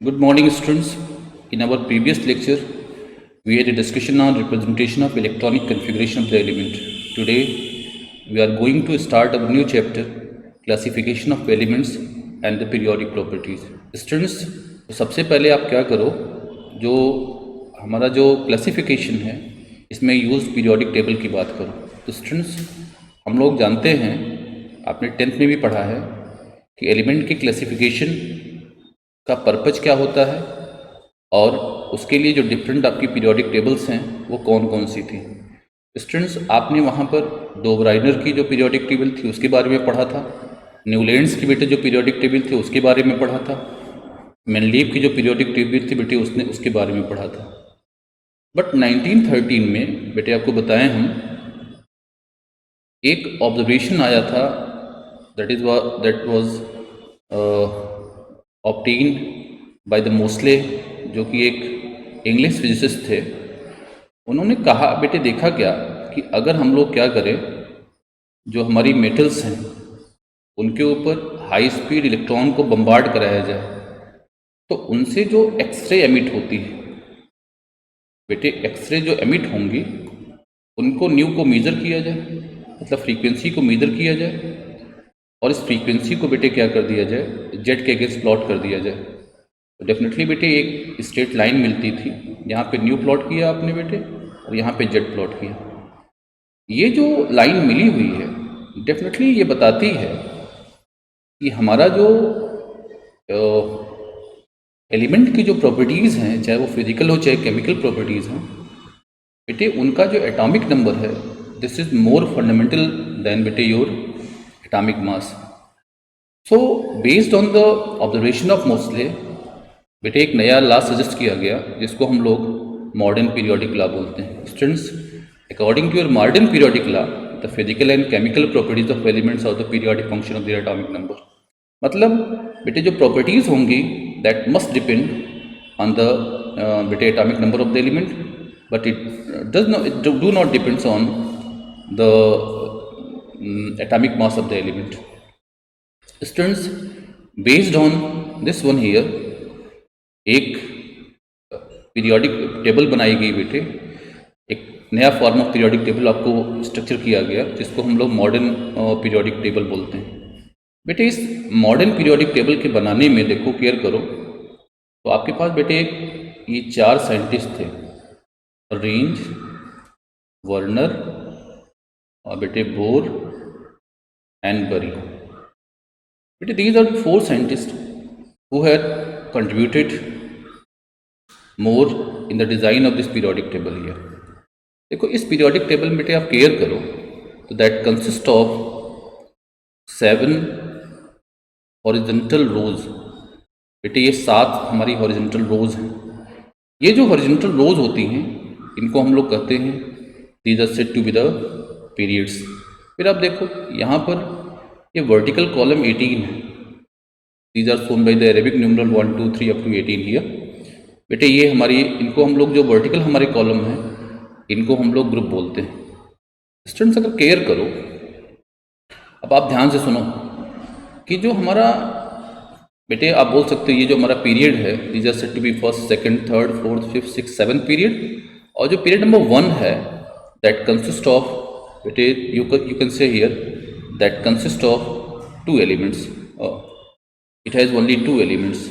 Good morning, students. In our previous lecture, we had a discussion on representation of electronic configuration of the element. Today, we are going to start a new chapter, classification of elements and the periodic properties. Students, तो सबसे पहले आप क्या करो, जो हमारा जो classification है इसमें यूज पीरियोडिक टेबल की बात करो। तो स्टूडेंट्स, हम लोग जानते हैं, आपने 10th में भी पढ़ा है कि एलिमेंट की क्लासिफिकेशन का पर्पज क्या होता है और उसके लिए जो डिफरेंट आपकी पीरियोडिक टेबल्स हैं वो कौन कौन सी थी। स्टूडेंट्स, आपने वहाँ पर डोबराइनर की जो पीरियोडिक टेबल थी उसके बारे में पढ़ा था, न्यूलैंड्स की बेटे जो पीरियोडिक टेबल थी उसके बारे में पढ़ा था, मेनलीव की जो पीरियोडिक टेबल थी बेटे उसने उसके बारे में पढ़ा था। बट 1913 में बेटे आपको बताएं हम, एक ऑब्जर्वेशन आया था that was obtained by the Moseley, जो कि एक इंग्लिश फिजिसिस्ट थे। उन्होंने कहा बेटे देखा क्या कि अगर हम लोग क्या करें, जो हमारी मेटल्स हैं उनके ऊपर हाई स्पीड इलेक्ट्रॉन को बम्बार्ड कराया जाए तो उनसे जो एक्सरे एमिट होती है बेटे, एक्सरे जो एमिट होंगी उनको न्यू को मेज़र किया जाए, मतलब फ्रीक्वेंसी को मेज़र किया जाए और इस फ्रीक्वेंसी को बेटे क्या कर दिया जाए, जेट के अगेंस्ट प्लॉट कर दिया जाए। तो डेफिनेटली बेटे एक स्ट्रेट लाइन मिलती थी, यहाँ पे न्यू प्लॉट किया आपने बेटे और यहाँ पे जेट प्लॉट किया। ये जो लाइन मिली हुई है डेफिनेटली ये बताती है कि हमारा जो एलिमेंट की जो प्रॉपर्टीज़ हैं, चाहे वो फिजिकल हो चाहे केमिकल प्रॉपर्टीज़ हैं बेटे, उनका जो एटॉमिक नंबर है this is more fundamental than बेटे your atomic mass. So based on the observation of Moseley बेटे एक नया लॉ सजेस्ट किया गया जिसको हम लोग मॉडर्न पीरियोडिक लॉ बोलते हैं। Students, according to your modern periodic law the physical and chemical properties of elements of the periodic function of their atomic number, मतलब बेटे जो प्रॉपर्टीज होंगी that must depend on the बेटे atomic number of the element, but it do not depends on the atomic mass of the element. Students, based on this one here, एक periodic table बनाई गई बेटे, एक नया form of periodic table आपको structure किया गया जिसको हम लोग मॉडर्न पीरियोडिक टेबल बोलते हैं। बेटे इस मॉडर्न पीरियोडिक टेबल के बनाने में देखो, केयर करो, तो आपके पास बेटे ये 4 साइंटिस्ट थे, रेंज, वर्नर और बेटे bore and Bury. But these are the 4 scientists who had contributed more in the design of this periodic table here. देखो इस periodic table में बेटे आप केयर करो तो that consists of 7 horizontal rows। बेटे ये 7 हमारी horizontal rows हैं। ये जो horizontal rows होती हैं इनको हम लोग कहते हैं these are said to be the periods। फिर आप देखो यहाँ पर ये वर्टिकल कॉलम 18 है, these are shown by the Arabic numeral 1 2 3 up to 18 here. बेटे ये हमारी, इनको हम लोग जो वर्टिकल हमारे कॉलम हैं इनको हम लोग ग्रुप बोलते हैं। स्टूडेंट्स, अगर केयर करो, अब आप ध्यान से सुनो कि जो हमारा बेटे आप बोल सकते हो ये जो हमारा पीरियड है these are said to be first, second, third, fourth, fifth, six, seventh period, और जो पीरियड नंबर 1 है दैट कंसिस्ट ऑफ बेटे you can say here that consists of 2 elements। it has only 2 elements।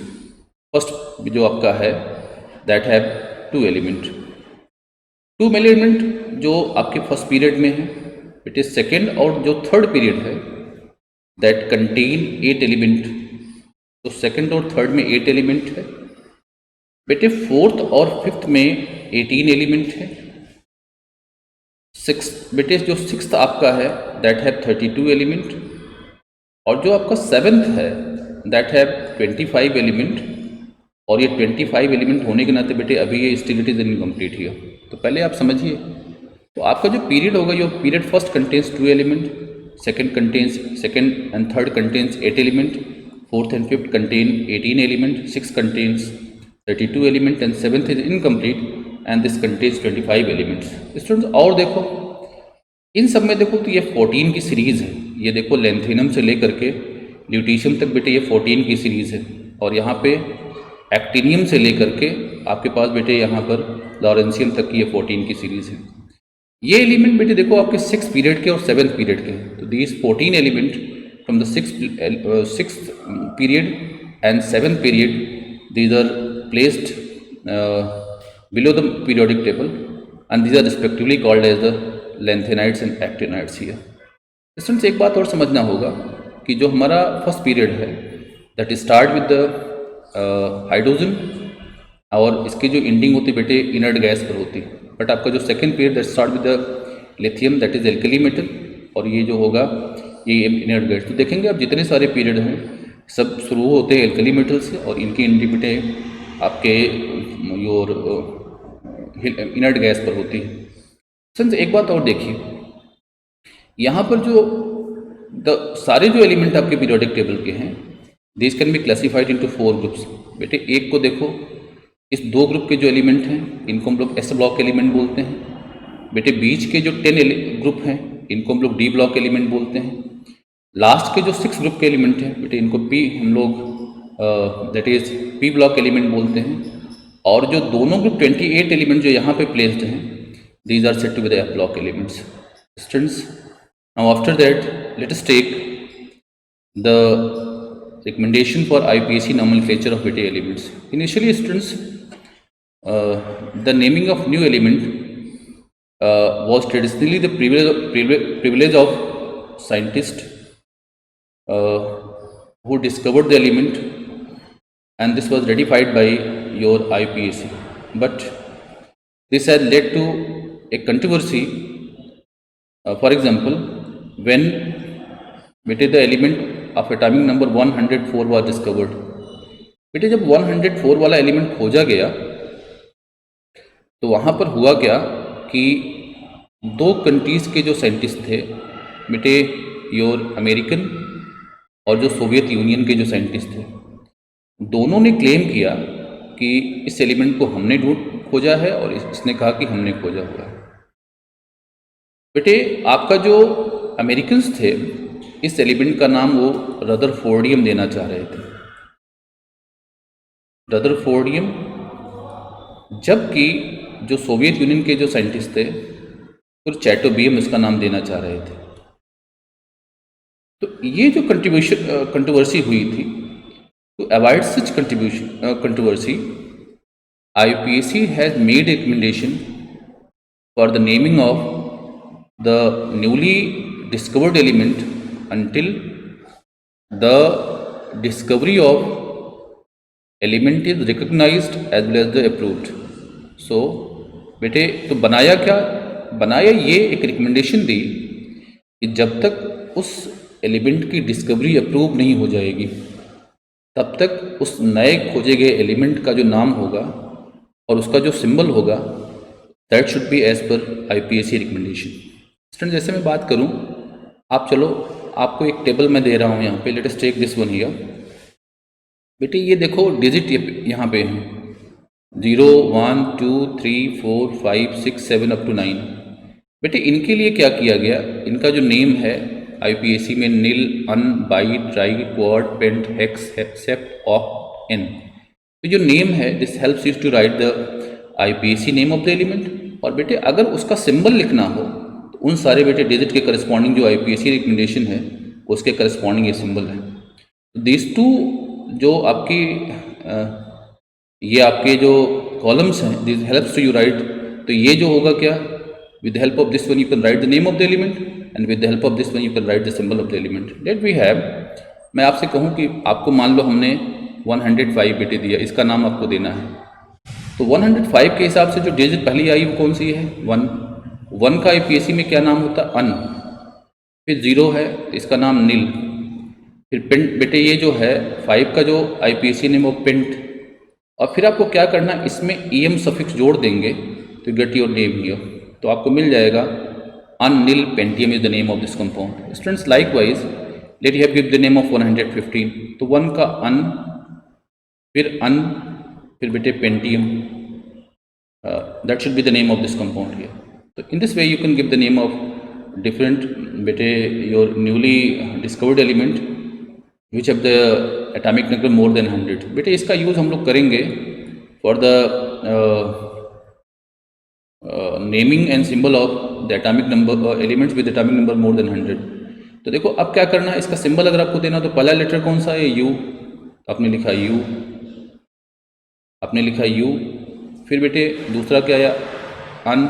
first जो आपका है that have 2 element, 2 element जो आपके first period में है बेटे। सेकेंड और जो थर्ड पीरियड है that contain 8 element, तो सेकेंड और थर्ड में 8 एलिमेंट है बेटे। फोर्थ और फिफ्थ में 18 एलिमेंट है। सिक्स बेटे जो सिक्स्थ आपका है दैट हैव 32 एलिमेंट, और जो आपका सेवन्थ है दैट हैव 25 एलिमेंट। और ये 25 एलिमेंट होने के नाते बेटे अभी ये still it is incomplete here. तो पहले आप समझिए, तो आपका जो पीरियड होगा, यो period first contains 2 element, second and third contains 8 element, fourth and fifth contain 18 element, six contains 32 element and seventh is incomplete and this contains 25 elements. Students, और देखो इन सब में देखो तो ये 14 की सीरीज़ है। ये देखो लेंथेनम से लेकर के ल्यूटीशियम तक बेटे ये 14 की सीरीज़ है। और यहाँ पे एक्टिनियम से लेकर के आपके पास बेटे यहाँ पर लॉरेंसियम तक की ये 14 की सीरीज़ है। ये एलिमेंट बेटे देखो आपके 6 पीरियड के और 7 पीरियड के हैं। तो these 14 element from the 6 period and 7 period, these are placed below the periodic table and these are respectively called as the lanthanides and actinides here. Students एक बात और समझना होगा कि जो हमारा फर्स्ट पीरियड है that start with the hydrogen और इसकी जो एंडिंग होती है बेटे इनर्ट गैस पर होती है। बट आपका जो second period that start with the lithium that is alkali metal और ये जो होगा ये इनर्ट गैस। तो देखेंगे अब जितने सारे पीरियड हैं सब शुरू होते हैं एल्कली मेटल से और इनकी एंडिंग बेटे आपके योर इनर्ट गैस पर होती है। फ्रेंड्स एक बात और देखिए, यहाँ पर जो सारे जो एलिमेंट आपके पीरियोडिक टेबल के हैं this can be classified into 4 groups. बेटे एक को देखो, इस 2 ग्रुप के जो एलिमेंट हैं इनको हम लोग एस ब्लॉक एलिमेंट बोलते हैं। बेटे बीच के जो 10 ग्रुप हैं इनको हम लोग डी ब्लॉक एलिमेंट बोलते हैं। लास्ट के जो 6 ग्रुप के एलिमेंट हैं बेटे इनको पी हम लोग that is P block element बोलते हैं। और जो दोनों ग्रुप 28 एलिमेंट जो यहाँ पे प्लेस्ड हैं these are set to be the F block elements. Students now after that let us take the recommendation for IPAC nomenclature of beta elements. Initially students the naming of new element was traditionally the privilege of scientists who discovered the element and this was ratified by your IPAC, but this has led to a controversy. For example, when बेटे the element of atomic number 104 was discovered, बेटे जब 104 वाला element खोजा गया तो वहाँ पर हुआ क्या कि 2 कंट्रीज़ के जो साइंटिस्ट थे बेटे योर अमेरिकन और जो सोवियत यूनियन के जो साइंटिस्ट थे दोनों ने क्लेम किया कि इस एलिमेंट को हमने खोजा है और इसने कहा कि हमने खोजा हुआ है। बेटे आपका जो अमेरिकन्स थे इस एलिमेंट का नाम वो रदरफोर्डियम देना चाह रहे थे, रदरफोर्डियम, जबकि जो सोवियत यूनियन के जो साइंटिस्ट थे फिर चैटोबियम इसका नाम देना चाह रहे थे। तो ये जो कंट्रोवर्सी हुई थी, to avoid such controversy, IPAC has made a recommendation for the naming of the newly discovered element until the discovery of element is recognized as well as the approved. So बेटे तो बनाया क्या, बनाया ये एक recommendation दी कि जब तक उस एलिमेंट की डिस्कवरी अप्रूव नहीं हो जाएगी तब तक उस नए खोजे गए एलिमेंट का जो नाम होगा और उसका जो सिंबल होगा that should be as per IPAC recommendation. Student जैसे मैं बात करूं, आप चलो आपको एक टेबल मैं दे रहा हूं यहाँ पे, let us take this one here. बेटे ये देखो डिजिट यहाँ पे हैं 0 1 2 3 4 5 6 7 अप टू 9। बेटे इनके लिए क्या किया गया, इनका जो नेम है IPAC में nil, un, bi, tri, quad, pent, hex, sept, oct, enn. तो जो नेम है this helps you to write the IPAC name of the element. और बेटे अगर उसका सिंबल लिखना हो तो उन सारे बेटे डिजिट के करस्पॉन्डिंग जो IPAC रिकमेंडेशन है उसके करस्पॉन्डिंग ये सिंबल है। तो दिस टू जो आपकी ये आपके जो कॉलम्स हैं this helps to you right. तो ये जो होगा क्या, with the help of this one you can write the name of the element and with the help of this one you can write the symbol of the element that we have। मैं आपसे कहूँ कि आपको मान लो हमने 105 बेटे दिया, इसका नाम आपको देना है। तो 105 के हिसाब से जो डिजिट पहली आई वो कौन सी है, 1 का IPAC में क्या नाम होता है, अन। फिर 0 है इसका नाम नील। फिर पेंट बेटे ये जो है 5 का जो IPAC नेम वो पेंट। और फिर आपको क्या करना, इसमें EM सफिक्स जोड़ देंगे तो गेट योर नेम हियर। तो आपको मिल जाएगा unnilpentium is the name of this compound. Students likewise let you have give the name of 115। तो 1 का अन, फिर बेटे pentium, that should be the name of this compound here. तो in this way you can give the name of different बेटे your newly discovered element which have the atomic number more than 100। बेटे इसका use हम लोग करेंगे for the naming and symbol of the atomic number elements with atomic number more than 100। तो देखो अब क्या करना है, इसका सिंबल अगर आपको देना तो पहला लेटर कौन सा है, यू। आपने लिखा यू, आपने लिखा यू। फिर बेटे दूसरा क्या आया, अन।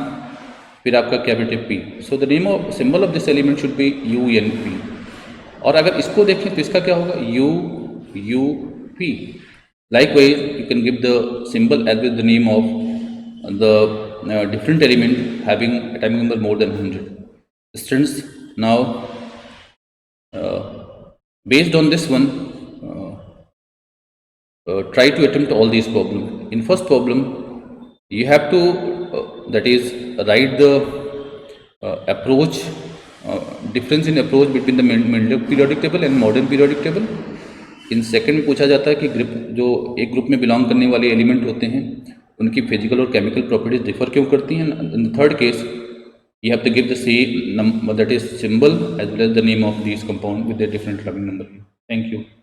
फिर आपका क्या बेटे, P. So the name of symbol of this element should be U N P. और अगर इसको देखें तो इसका क्या होगा, U U P. Likewise you can give the symbol as with the name of the different element having atomic number more than 100. Students, now based on this one, try to attempt all these problems. In first problem, you have to that is write the approach difference in approach between the Mendeleev periodic table and modern periodic table. In second में पूछा जाता है कि group जो एक group में belong करने वाले एलिमेंट होते हैं उनकी फिजिकल और केमिकल प्रॉपर्टीज डिफर क्यों करती हैं। In the third case you have to give the same that is symbol as well as the name of this compound with the different atomic number. Thank you.